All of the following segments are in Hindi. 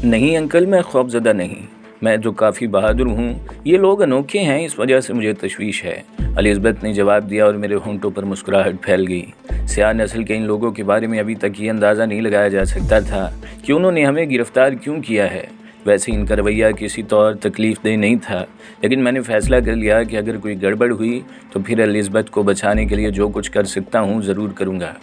नहीं अंकल, मैं खौफज़दा नहीं। मैं तो काफ़ी बहादुर हूँ। ये लोग अनोखे हैं, इस वजह से मुझे तशवीश है। एलिज़ाबेथ ने जवाब दिया और मेरे होंठों पर मुस्कुराहट फैल गई। स्याह नस्ल के इन लोगों के बारे में अभी तक ये अंदाज़ा नहीं लगाया जा सकता था कि उन्होंने हमें गिरफ़्तार क्यों किया है। वैसे इनका रवैया किसी तौर तकलीफ़देह नहीं था, लेकिन मैंने फ़ैसला कर लिया कि अगर कोई गड़बड़ हुई तो फिर एलिज़ाबेथ को बचाने के लिए जो कुछ कर सकता हूँ ज़रूर करूँगा।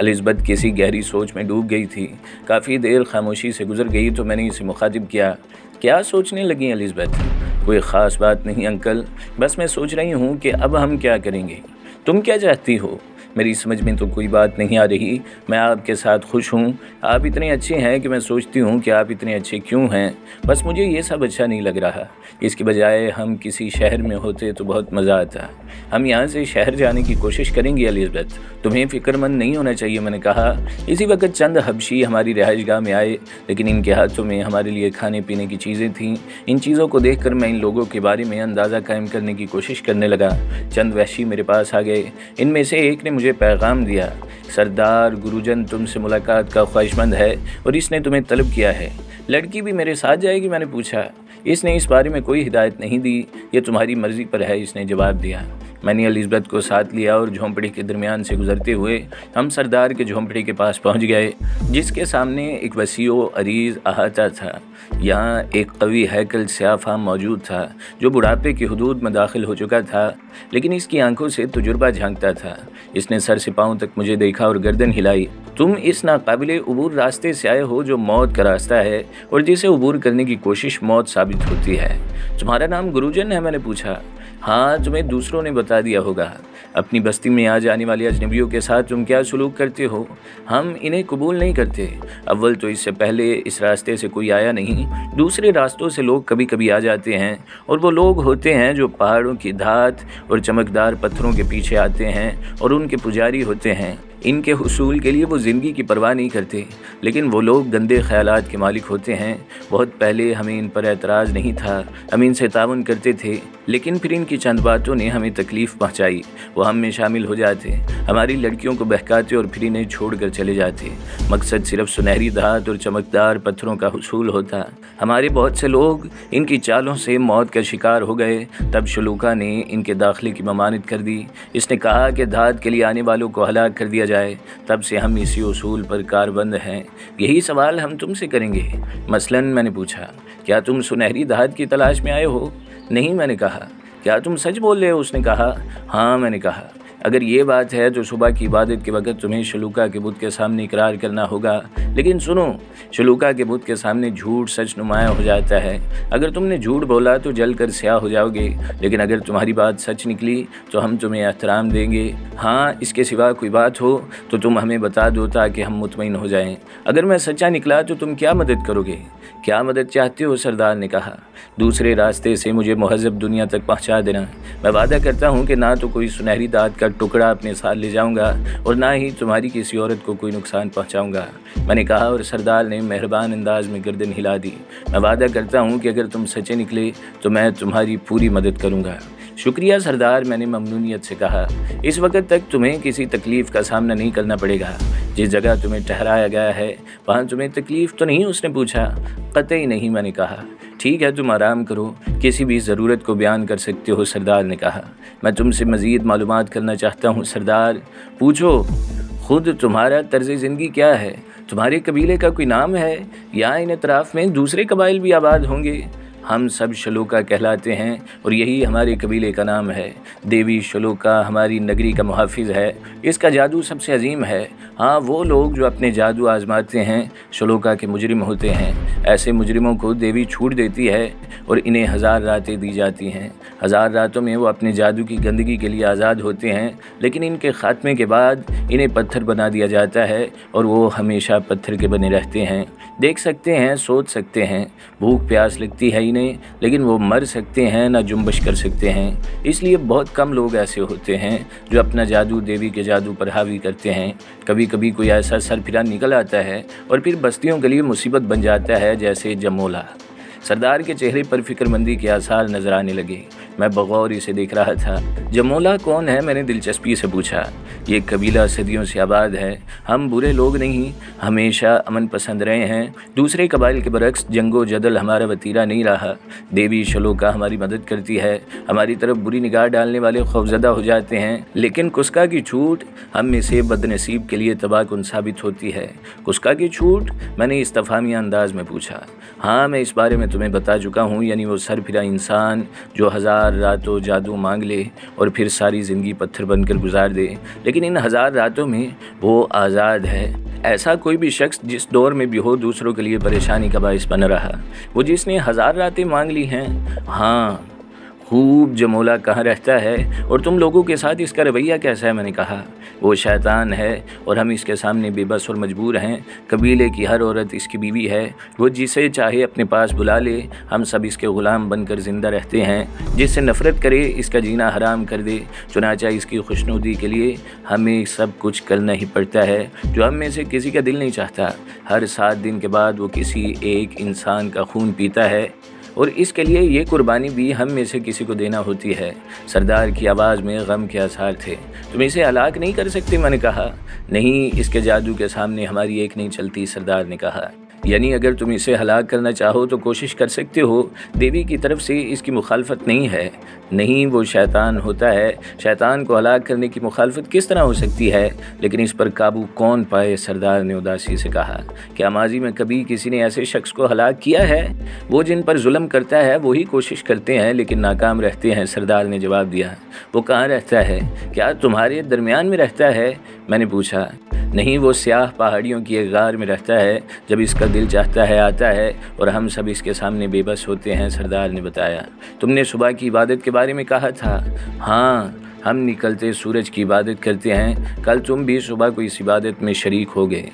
एलिज़ाबेथ किसी गहरी सोच में डूब गई थी। काफ़ी देर खामोशी से गुजर गई तो मैंने इसे मुखातिब किया। क्या सोचने लगी एलिज़ाबेथ? कोई ख़ास बात नहीं अंकल, बस मैं सोच रही हूँ कि अब हम क्या करेंगे। तुम क्या चाहती हो? मेरी समझ में तो कोई बात नहीं आ रही। मैं आपके साथ खुश हूँ। आप इतने अच्छे हैं कि मैं सोचती हूँ कि आप इतने अच्छे क्यों हैं। बस मुझे ये सब अच्छा नहीं लग रहा। इसके बजाय हम किसी शहर में होते तो बहुत मज़ा आता। हम यहाँ से शहर जाने की कोशिश करेंगे एलिज़ाबेथ, तुम्हें फ़िक्रमंद नहीं होना चाहिए, मैंने कहा। इसी वक्त चंद हबशी हमारी रिहाइशगाह में आए, लेकिन इनके हाथों में हमारे लिए खाने पीने की चीज़ें थीं। इन चीज़ों को देखकर मैं इन लोगों के बारे में अंदाज़ा कायम करने की कोशिश करने लगा। चंद वहशी मेरे पास आ गए। इनमें से एक ने मुझे पैगाम दिया, सरदार गुरुजन तुमसे मुलाकात का ख्वाहिशमंद है और इसने तुम्हें तलब किया है। लड़की भी मेरे साथ जाएगी? मैंने पूछा। इसने इस बारे में कोई हिदायत नहीं दी, ये तुम्हारी मर्ज़ी पर है, इसने जवाब दिया। मैंने एलिज़ाबेथ को साथ लिया और झोंपड़ी के दरमियान से गुजरते हुए हम सरदार के झोंपड़ी के पास पहुंच गए, जिसके सामने एक वसीओ अरीज़ अहाता था। यहाँ एक कवी हैकल स्याह फाम मौजूद था जो बुढ़ापे की हदूद में दाखिल हो चुका था, लेकिन इसकी आंखों से तजुर्बा झांकता था। इसने सर से पाँव तक मुझे देखा और गर्दन हिलाई। तुम इस नाकाबिले उबूर रास्ते से आए हो जो मौत का रास्ता है और जिसे उबूर करने की कोशिश मौत साबित होती है। तुम्हारा नाम गुरुजन है? मैंने पूछा। हाँ, तुम्हें दूसरों ने बता दिया होगा। अपनी बस्ती में आ जाने वाले अजनबियों के साथ तुम क्या सलूक करते हो? हम इन्हें कबूल नहीं करते। अव्वल तो इससे पहले इस रास्ते से कोई आया नहीं। दूसरे रास्तों से लोग कभी कभी आ जाते हैं और वो लोग होते हैं जो पहाड़ों की धात और चमकदार पत्थरों के पीछे आते हैं और उनके पुजारी होते हैं। इनके हुसूल के लिए वो ज़िंदगी की परवाह नहीं करते, लेकिन वो लोग गंदे ख्यालात के मालिक होते हैं। बहुत पहले हमें इन पर एतराज़ नहीं था, हम इनसे ताउन करते थे, लेकिन फिर इनकी चंद बातों ने हमें तकलीफ़ पहुंचाई। वो हम में शामिल हो जाते, हमारी लड़कियों को बहकाते और फिर इन्हें छोड़ कर चले जाते। मकसद सिर्फ सुनहरी धात और चमकदार पत्थरों का हुसूल होता। हमारे बहुत से लोग इनकी चालों से मौत का शिकार हो गए। तब शलूका ने इनके दाखिले की ममानत कर दी। इसने कहा कि धात के लिए आने वालों को हलाक कर दिया जाए। तब से हम इसी उसूल पर कारबंद हैं। यही सवाल हम तुमसे करेंगे। मसलन मैंने पूछा, क्या तुम सुनहरी धात की तलाश में आए हो? नहीं, मैंने कहा। क्या तुम सच बोल रहे हो? उसने कहा। हाँ, मैंने कहा। अगर ये बात है तो सुबह की इबादत के वक़्त तुम्हें शलूका के बुत के सामने इकरार करना होगा। लेकिन सुनो, शलूका के बुत के सामने झूठ सच नुमाया हो जाता है। अगर तुमने झूठ बोला तो जल कर स्याह हो जाओगे, लेकिन अगर तुम्हारी बात सच निकली तो हम तुम्हें एहतराम देंगे। हाँ, इसके सिवा कोई बात हो तो तुम हमें बता दो ताकि हम मुतमईन हो जाएं। अगर मैं सच्चा निकला तो तुम क्या मदद करोगे? क्या मदद चाहते हो? सरदार ने कहा। दूसरे रास्ते से मुझे मुहज़्ज़ब दुनिया तक पहुंचा देना। मैं वादा करता हूं कि ना तो कोई सुनहरी दात का टुकड़ा अपने साथ ले जाऊंगा और ना ही तुम्हारी किसी औरत को कोई नुकसान पहुंचाऊंगा, मैंने कहा। और सरदार ने मेहरबान अंदाज में गर्दन हिला दी। मैं वादा करता हूं कि अगर तुम सच्चे निकले तो मैं तुम्हारी पूरी मदद करूँगा। शुक्रिया सरदार, मैंने ममनूनियत से कहा। इस वक्त तक तुम्हें किसी तकलीफ़ का सामना नहीं करना पड़ेगा। जिस जगह तुम्हें ठहराया गया है वहाँ तुम्हें तकलीफ़ तो नहीं? उसने पूछा। कतई नहीं, मैंने कहा। ठीक है, तुम आराम करो, किसी भी ज़रूरत को बयान कर सकते हो, सरदार ने कहा। मैं तुमसे मज़ीद मालूमात करना चाहता हूँ सरदार। पूछो। खुद तुम्हारा तर्ज़ ज़िंदगी क्या है? तुम्हारे कबीले का कोई नाम है? या इन अतराफ़ में दूसरे कबाइल भी आबाद होंगे? हम सब शलूका कहलाते हैं और यही हमारे कबीले का नाम है। देवी शलूका हमारी नगरी का मुहाफ़िज़ है। इसका जादू सबसे अजीम है। हाँ, वो लोग जो अपने जादू आजमाते हैं शलूका के मुजरिम होते हैं। ऐसे मुजरिमों को देवी छूट देती है और इन्हें 1000 रातें दी जाती हैं। 1000 रातों में वो अपने जादू की गंदगी के लिए आज़ाद होते हैं, लेकिन इनके ख़ात्मे के बाद इन्हें पत्थर बना दिया जाता है और वो हमेशा पत्थर के बने रहते हैं। देख सकते हैं, सोच सकते हैं, भूख प्यास लगती है इन्हें, लेकिन वो मर सकते हैं ना जुम्बश कर सकते हैं। इसलिए बहुत कम लोग ऐसे होते हैं जो अपना जादू देवी के जादू पर हावी करते हैं। कभी कभी कोई ऐसा सरफिरा निकल आता है और फिर बस्तियों के लिए मुसीबत बन जाता है, जैसे जमोला। सरदार के चेहरे पर फिक्रमंदी के आसार नजर आने लगे। मैं बगौर इसे देख रहा था। जमोला कौन है? मैंने दिलचस्पी से पूछा। ये कबीला सदियों से आबाद है। हम बुरे लोग नहीं, हमेशा अमन पसंद रहे हैं। दूसरे कबाइल के बरक्स जंगो जदल हमारा वतीरा नहीं रहा। देवी शलोका हमारी मदद करती है। हमारी तरफ बुरी निगाह डालने वाले खौफजदा हो जाते हैं, लेकिन कुस्का की छूट हम में से बदनसीब के लिए तबाहकुन साबित होती है। कुस्का की छूट? मैंने इस्तफहामी अंदाज में पूछा। हाँ, मैं इस बारे में तुम्हें बता चुका हूँ, यानी वो सरफिरा इंसान जो 1000 रातों जादू मांग ले और फिर सारी ज़िंदगी पत्थर बनकर गुजार दे, लेकिन इन 1000 रातों में वो आज़ाद है। ऐसा कोई भी शख्स जिस दौर में भी हो दूसरों के लिए परेशानी का बाइस बन रहा, वो जिसने 1000 रातें मांग ली हैं। हाँ खूब। जमोला कहाँ रहता है और तुम लोगों के साथ इसका रवैया कैसा है? मैंने कहा। वो शैतान है और हम इसके सामने बेबस और मजबूर हैं। कबीले की हर औरत इसकी बीवी है। वो जिसे चाहे अपने पास बुला ले। हम सब इसके ग़ुलाम बनकर ज़िंदा रहते हैं। जिससे नफ़रत करे इसका जीना हराम कर दे। चुनाचा इसकी खुशनुदी के लिए हमें सब कुछ करना ही पड़ता है जो हम में से किसी का दिल नहीं चाहता। हर 7 दिन के बाद वो किसी एक इंसान का खून पीता है और इसके लिए ये कुर्बानी भी हम में से किसी को देना होती है। सरदार की आवाज़ में गम के आसार थे। तुम इसे हलाक नहीं कर सकते? मैंने कहा। नहीं, इसके जादू के सामने हमारी एक नहीं चलती, सरदार ने कहा। यानी अगर तुम इसे हलाक करना चाहो तो कोशिश कर सकते हो। देवी की तरफ से इसकी मुखालफत नहीं है। नहीं, वो शैतान होता है। शैतान को हलाक करने की मुखालफत किस तरह हो सकती है? लेकिन इस पर काबू कौन पाए? सरदार ने उदासी से कहा। क्या माजी में कभी किसी ने ऐसे शख्स को हलाक किया है? वो जिन पर जुल्म करता है वही कोशिश करते हैं लेकिन नाकाम रहते हैं, सरदार ने जवाब दिया। वो कहाँ रहता है? क्या तुम्हारे दरमियान में रहता है? मैंने पूछा। नहीं, वो स्याह पहाड़ियों की एक गार में रहता है। जब इसका दिल चाहता है आता है और हम सब इसके सामने बेबस होते हैं, सरदार ने बताया। तुमने सुबह की इबादत के बारे में कहा था। हाँ, हम निकलते सूरज की इबादत करते हैं। कल तुम भी सुबह को इस इबादत में शरीक हो गए।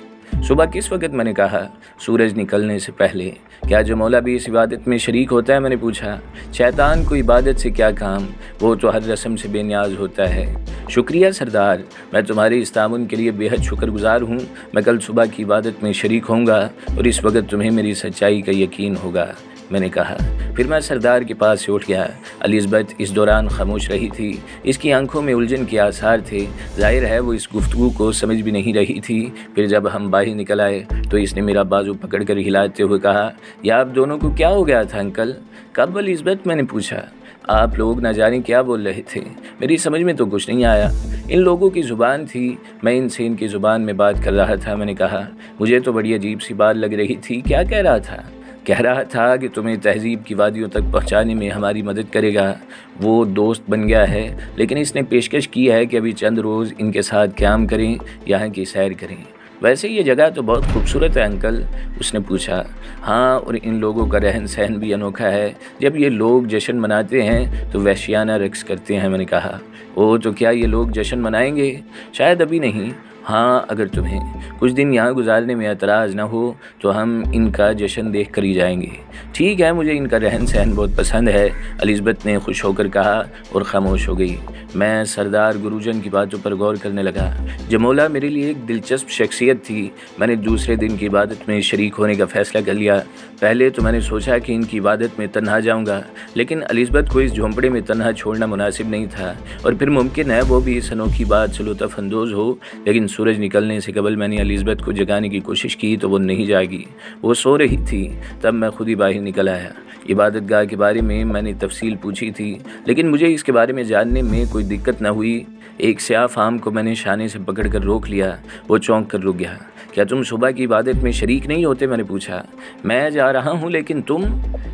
सुबह किस वक्त? मैंने कहा। सूरज निकलने से पहले। क्या जमोला भी इस इबादत में शरीक होता है? मैंने पूछा। शैतान को इबादत से क्या काम, वो तो हर रस्म से बेनियाज होता है। शुक्रिया सरदार, मैं तुम्हारे इस तामुन के लिए बेहद शुक्रगुजार हूँ। मैं कल सुबह की इबादत में शरीक होऊंगा और इस वक्त तुम्हें मेरी सच्चाई का यकीन होगा, मैंने कहा। फिर मैं सरदार के पास से उठ गया। एलिज़ाबेथ इस दौरान खामोश रही थी। इसकी आंखों में उलझन के आसार थे। जाहिर है वो इस गुफ्तगू को समझ भी नहीं रही थी। फिर जब हम बाहर निकल आए तो इसने मेरा बाजू पकड़कर हिलाते हुए कहा, या आप दोनों को क्या हो गया था अंकल? कब एलिज़ाबेथ? मैंने पूछा। आप लोग न जाने क्या बोल रहे थे, मेरी समझ में तो कुछ नहीं आया। इन लोगों की ज़ुबान थी, मैं इनसे इनकी ज़ुबान में बात कर रहा था, मैंने कहा। मुझे तो बड़ी अजीब सी बात लग रही थी। क्या कह रहा था? कह रहा था कि तुम्हें तहज़ीब की वादियों तक पहुंचाने में हमारी मदद करेगा। वो दोस्त बन गया है, लेकिन इसने पेशकश की है कि अभी चंद रोज़ इनके साथ क़याम करें, यहाँ की सैर करें। वैसे ये जगह तो बहुत खूबसूरत है अंकल, उसने पूछा। हाँ, और इन लोगों का रहन सहन भी अनोखा है। जब ये लोग जश्न मनाते हैं तो वहशियाना रक़्स करते हैं, मैंने कहा। ओह, तो क्या ये लोग जश्न मनाएंगे? शायद अभी नहीं। हाँ, अगर तुम्हें कुछ दिन यहाँ गुजारने में एतराज़ न हो तो हम इनका जश्न देख कर ही जाएंगे। ठीक है, मुझे इनका रहन सहन बहुत पसंद है, एलिज़ाबेथ ने खुश होकर कहा और खामोश हो गई। मैं सरदार गुरुजन की बातों पर गौर करने लगा। जमोला मेरे लिए एक दिलचस्प शख्सियत थी। मैंने दूसरे दिन की इबादत में शरीक होने का फ़ैसला कर लिया। पहले तो मैंने सोचा कि इनकी इबादत में तन्हा जाऊँगा, लेकिन एलिज़ाबेथ को इस झोंपड़े में तन्हा छोड़ना मुनासिब नहीं था, और फिर मुमकिन है वो भी इस अनोखी बात से लुत्फ़अंदोज़ हो। लेकिन सूरज निकलने से कबल मैंने एलिज़ाबेथ को जगाने की कोशिश की तो वो नहीं जागी, वो सो रही थी। तब मैं खुद ही बाहर निकल आया। इबादत गाह के बारे में मैंने तफसील पूछी थी, लेकिन मुझे इसके बारे में जानने में कोई दिक्कत न हुई। एक स्याह फाम को मैंने शाने से पकड़कर रोक लिया। वो चौंक कर रुक गया। क्या तुम सुबह की इबादत में शरीक नहीं होते? मैंने पूछा। मैं जा रहा हूँ, लेकिन तुम?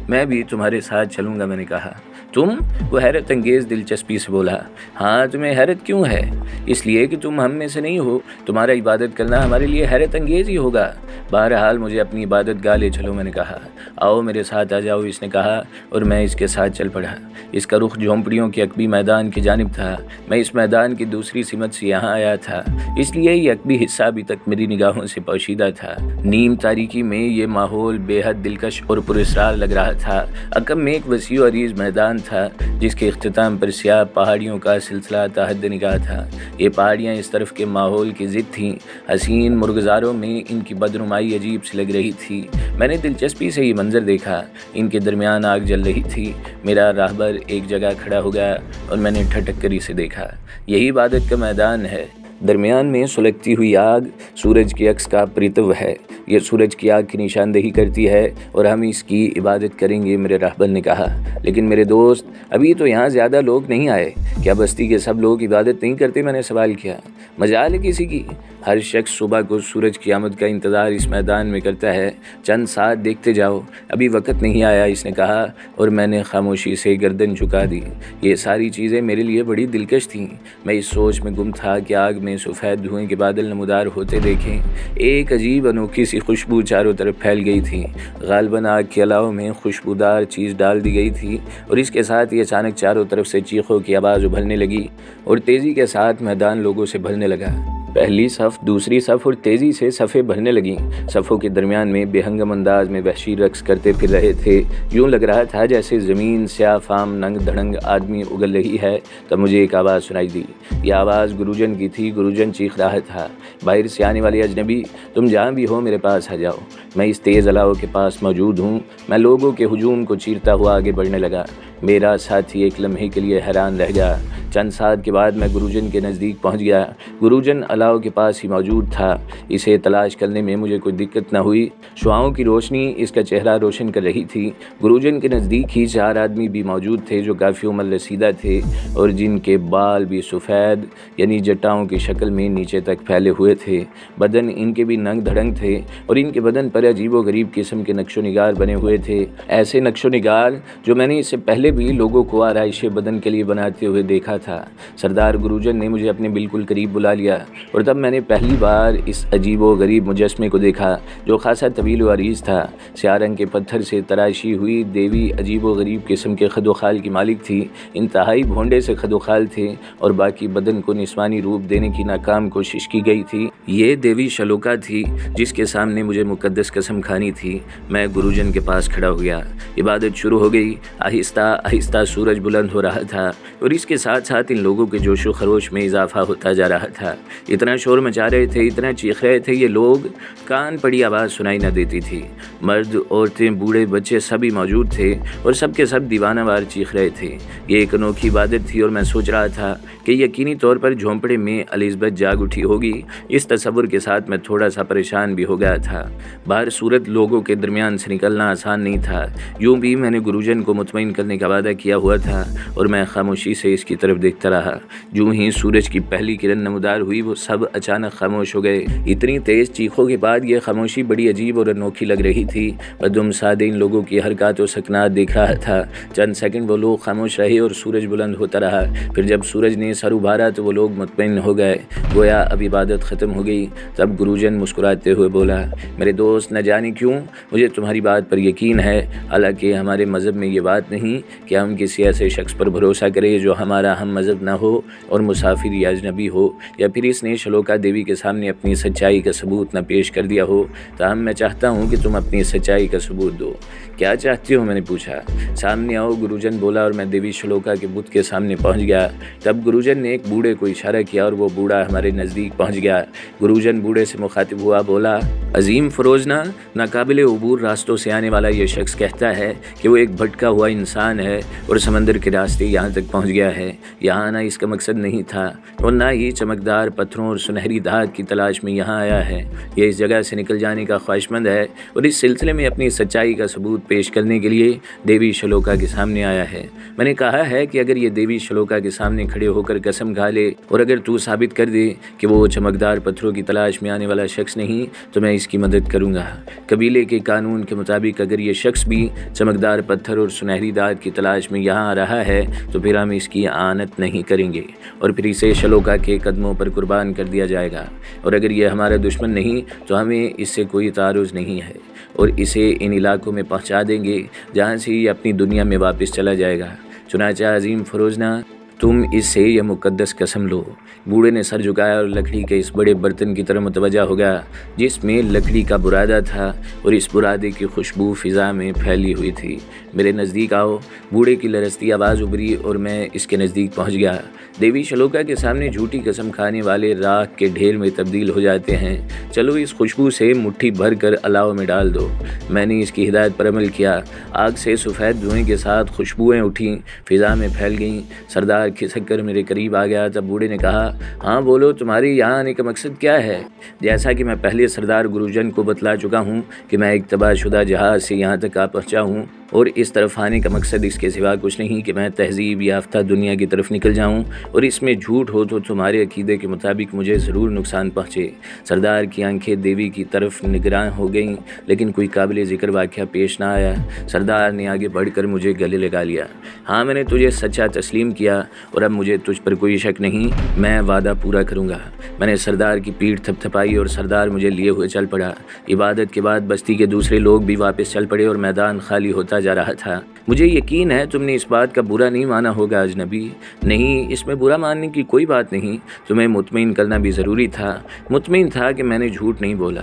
मैं भी तुम्हारे साथ चलूँगा, मैंने कहा। तुम? वो हैरत अंगेज़ दिलचस्पी से बोला। हाँ, तुम्हें हैरत क्यों है? इसलिए कि तुम हम में से नहीं हो। तुम्हारा इबादत करना हमारे लिए हैरत अंगेज़ ही होगा। बहरहाल मुझे अपनी इबादत गाह ले चलो, मैंने कहा। आओ मेरे साथ आ जाओ, इसने कहा, और मैं इसके साथ चल पड़ा। इसका रुख झोंपड़ियों के अकबी मैदान की जानिब था। मैं इस मैदान की दूसरी सिमत से यहाँ आया था, इसलिए ये अकबी हिस्सा अभी तक मेरी निगाहों से पोशीदा था। नीम तारीकी में ये माहौल बेहद दिलकश और पुरस्रार लग रहा था। अकब में एक वसी और अरीज मैदान था जिसके इख्तिताम पर स्याह पहाड़ियों का सिलसिला ताहद निगाह था। ये पहाड़ियाँ इस तरफ के माहौल की ज़िद थीं। हसीन मुर्गज़ारों में इनकी बदनुमाई अजीब सी लग रही थी। मैंने दिलचस्पी से ये मंजर देखा। इनके दरमियान आग जल रही थी। मेरा राहबर एक जगह खड़ा हो गया और मैंने ठटक कर इसे देखा। यही इबादत का मैदान है। दरमियान में सुलगती हुई आग सूरज की अक्स का प्रतिबिंब है। यह सूरज की आग की निशानदेही करती है और हम इसकी इबादत करेंगे, मेरे रहबर ने कहा। लेकिन मेरे दोस्त, अभी तो यहाँ ज़्यादा लोग नहीं आए। क्या बस्ती के सब लोग इबादत नहीं करते? मैंने सवाल किया। मजाल है किसी की? हर शख्स सुबह को सूरज की आमद का इंतज़ार इस मैदान में करता है। चंद साथ देखते जाओ, अभी वक्त नहीं आया, इसने कहा और मैंने खामोशी से गर्दन झुका दी। ये सारी चीज़ें मेरे लिए बड़ी दिलकश थीं। मैं इस सोच में गुम था कि आग में सफ़ेद धुएं के बादल नमूदार होते देखें। एक अजीब अनोखी सी खुशबू चारों तरफ फैल गई थी। गालबन आग के अलाव में खुशबूदार चीज़ डाल दी गई थी और इसके साथ ही अचानक चारों तरफ से चीखों की आवाज़ उभरने लगी और तेज़ी के साथ मैदान लोगों से भरने लगा। पहली सफ़, दूसरी सफ़ और तेज़ी से सफ़ें भरने लगीं। सफ़ों के दरमियान में बेहंगम अंदाज में वहशी रक्स करते फिर रहे थे। यूँ लग रहा था जैसे ज़मीन स्याह फाम नंग धड़ंग आदमी उगल रही है। तब मुझे एक आवाज़ सुनाई दी। यह आवाज़ गुरुजन की थी। गुरुजन चीख रहा था, बाहर से आने वाले अजनबी, तुम जहाँ भी हो मेरे पास आ जाओ। मैं इस तेज़ अलाव के पास मौजूद हूँ। मैं लोगों के हुजूम को चीरता हुआ आगे बढ़ने लगा। मेरा साथी एक लम्हे के लिए हैरान रह गया। चंद साथ के बाद मैं गुरुजन के नज़दीक पहुंच गया। गुरुजन अलाव के पास ही मौजूद था। इसे तलाश करने में मुझे कोई दिक्कत न हुई। शुआओं की रोशनी इसका चेहरा रोशन कर रही थी। गुरुजन के नज़दीक ही 4 आदमी भी मौजूद थे जो काफ़ी उम्र रसीदा थे और जिनके बाल भी सफ़ेद यानी जटाओं की शक्ल में नीचे तक फैले हुए थे। बदन इनके भी नंग धड़ंग थे और इनके बदन पर अजीबो गरीब किस्म के नक्शो निगार बने हुए थे। ऐसे नक्शो निगार जो मैंने इससे पहले भी लोगों को आराइश बदन के लिए बनाते हुए देखा था। सरदार गुरुजन ने मुझे अपने बिल्कुल करीब बुला लिया और तब मैंने पहली बार इस अजीबो गरीब मुजस्मे को देखा जो खासा तवील व अरीज था। स्याह रंग के पत्थर से तराशी हुई देवी अजीबो गरीब किस्म के खदोखाल की मालिक थी। इंतहाई भोंडे से खदोखाल थे और बाकी बदन को निस्वानी रूप देने की नाकाम कोशिश की गई थी। ये देवी शलोका थी जिसके सामने मुझे मुकद्दस कसम खानी थी। मैं गुरुजन के पास खड़ा हो गया। इबादत शुरू हो गई। आहिस्ता आहिस्ता सूरज बुलंद हो रहा था और इसके साथ साथ इन लोगों के जोशो खरोश में इजाफा होता जा रहा था। इतना शोर मचा रहे थे, इतना चीख रहे थे ये लोग, कान पड़ी आवाज़ सुनाई न देती थी। मर्द, औरतें, बूढ़े, बच्चे सभी मौजूद थे और सबके सब दीवानावार चीख रहे थे। ये एक अनोखी इबादत थी और मैं सोच रहा था कि यकीनी तौर पर झोंपड़े में एलिज़ाबेथ जाग उठी होगी। इस तसव्वुर के साथ मैं थोड़ा सा परेशान भी हो गया था। बाहर सूरत लोगों के दरमियान से निकलना आसान नहीं था। यूँ भी मैंने गुरुजन को मुतमईन करने का वादा किया हुआ था और मैं खामोशी से इसकी तरफ देखता रहा। यूँ ही सूरज की पहली किरण नमदार हुई, वो सब अचानक खामोश हो गए। इतनी तेज़ चीखों के बाद यह खामोशी बड़ी अजीब और अनोखी लग रही थी। बदुम सादे इन लोगों की हरकत और सकनात देख रहा था। चंद सेकंड वो लोग खामोश रहे और सूरज बुलंद होता रहा। फिर जब सूरज ने सर उभारा तो वो लोग मुतमईन हो गए, गोया अब इबादत ख़त्म हो गई। तब गुरुजन मुस्कुराते हुए बोला, मेरे दोस्त, न जाने क्यों मुझे तुम्हारी बात पर यकीन है। हालांकि हमारे मज़हब में ये बात नहीं कि हम किसी ऐसे शख्स पर भरोसा करें जो हमारा हम मज़हब ना हो और मुसाफिर या अजनबी हो, या फिर इसने शलोका देवी के सामने अपनी सच्चाई का सबूत न पेश कर दिया हो। ताहम मैं चाहता हूँ कि तुम अपनी सच्चाई का सबूत दो। क्या चाहती हो? मैंने पूछा। सामने आओ, गुरुजन बोला और मैं देवी शलोका के बुत के सामने पहुँच गया। तब गुरुजन ने एक बूढ़े को इशारा किया और वो बूढ़ा हमारे नज़दीक पहुँच गया। गुरुजन बूढ़े से मुखातिब हुआ, बोला, अजीम फरोजना, नाकाबिले उबूर रास्तों से आने वाला ये शख्स कहता है कि वो एक भटका हुआ इंसान है और समंदर के रास्ते यहाँ तक पहुँच गया है। यहाँ आना इसका मकसद नहीं था और ना ही चमकदार पत्थरों और सुनहरी धात की तलाश में यहाँ आया है। ये इस जगह से निकल जाने का ख्वाहिशमंद है और इस सिलसिले में अपनी सच्चाई का सबूत पेश करने के लिए देवी शलोका के सामने आया है। मैंने कहा है कि अगर ये देवी शलोका के सामने खड़े होकर कसम खा ले और अगर तू साबित कर दे कि वो चमकदार पत्थरों की तलाश में आने वाला शख्स नहीं तो मैं इसकी मदद करूँगा। कबीले के कानून के मुताबिक अगर ये शख्स भी चमकदार पत्थर और सुनहरी दात की तलाश में यहाँ आ रहा है तो फिर हम इसकी आनत नहीं करेंगे और फिर इसे शलोका के कदमों पर कुर्बान कर दिया जाएगा। और अगर ये हमारा दुश्मन नहीं तो हमें इससे कोई तारुज़ नहीं है और इसे इन इलाकों में पहुँचा देंगे जहाँ से ये अपनी दुनिया में वापस चला जाएगा। चुनांचे अजीम फरोजना, तुम इससे यह मुकद्दस कसम लो। बूढ़े ने सर झुकाया और लकड़ी के इस बड़े बर्तन की तरफ मुतवज्जा हो गया जिसमें लकड़ी का बुरादा था और इस बुरादे की खुशबू फिज़ा में फैली हुई थी। मेरे नज़दीक आओ। बूढ़े की लरसती आवाज़ उभरी और मैं इसके नज़दीक पहुंच गया। देवी शलोका के सामने झूठी कसम खाने वाले राख के ढेर में तब्दील हो जाते हैं। चलो इस खुशबू से मुट्ठी भर कर अलाव में डाल दो। मैंने इसकी हिदायत पर अमल किया। आग से सफ़ेद धुएं के साथ खुशबुएं उठीं, फिज़ा में फैल गईं। सरदार खिसक कर मेरे करीब आ गया। तब बूढ़े ने कहा, हाँ बोलो, तुम्हारे यहाँ आने का मकसद क्या है? जैसा कि मैं पहले सरदार गुरुजन को बतला चुका हूँ कि मैं एक तबाहशुदा जहाज़ से यहाँ तक आ पहुँचा हूँ और इस तरफ आने का मकसद इसके सिवा कुछ नहीं कि मैं तहजीब याफ्ता दुनिया की तरफ निकल जाऊं और इसमें झूठ हो तो तुम्हारे अकीदे के मुताबिक मुझे ज़रूर नुकसान पहुँचे। सरदार की आंखें देवी की तरफ निगरान हो गईं, लेकिन कोई काबिल ज़िक्र वाक़या पेश ना आया। सरदार ने आगे बढ़कर मुझे गले लगा लिया। हाँ, मैंने तुझे सच्चा तस्लीम किया और अब मुझे तुझ पर कोई शक नहीं। मैं वादा पूरा करूँगा। मैंने सरदार की पीठ थपथपाई और सरदार मुझे लिए हुए चल पड़ा। इबादत के बाद बस्ती के दूसरे लोग भी वापस चल पड़े और मैदान खाली होता जा रहा था। मुझे यकीन है तुमने इस बात का बुरा नहीं माना होगा अजनबी। नहीं, इसमें बुरा मानने की कोई बात नहीं। तुम्हें मुतमईन करना भी ज़रूरी था। मुतमईन था कि मैंने झूठ नहीं बोला।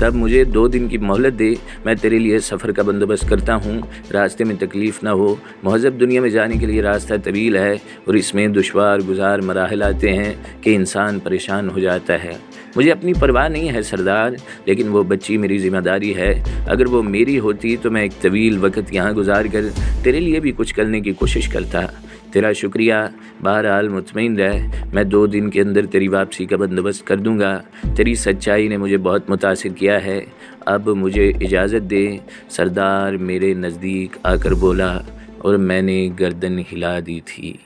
तब मुझे 2 दिन की मोहलत दे। मैं तेरे लिए सफ़र का बंदोबस्त करता हूँ। रास्ते में तकलीफ़ ना हो। महज़ब दुनिया में जाने के लिए रास्ता तवील है और इसमें दुश्वार गुजार मराहल आते हैं कि इंसान परेशान हो जाता है। मुझे अपनी परवाह नहीं है सरदार, लेकिन वो बच्ची मेरी ज़िम्मेदारी है। अगर वो मेरी होती तो मैं एक तवील वक्त यहाँ गुजार कर तेरे लिए भी कुछ करने की कोशिश करता। तेरा शुक्रिया। बहरहाल मुतमईन रह, मैं 2 दिन के अंदर तेरी वापसी का बंदोबस्त कर दूंगा। तेरी सच्चाई ने मुझे बहुत मुतासिर किया है। अब मुझे इजाज़त दे। सरदार मेरे नज़दीक आकर बोला और मैंने गर्दन हिला दी थी।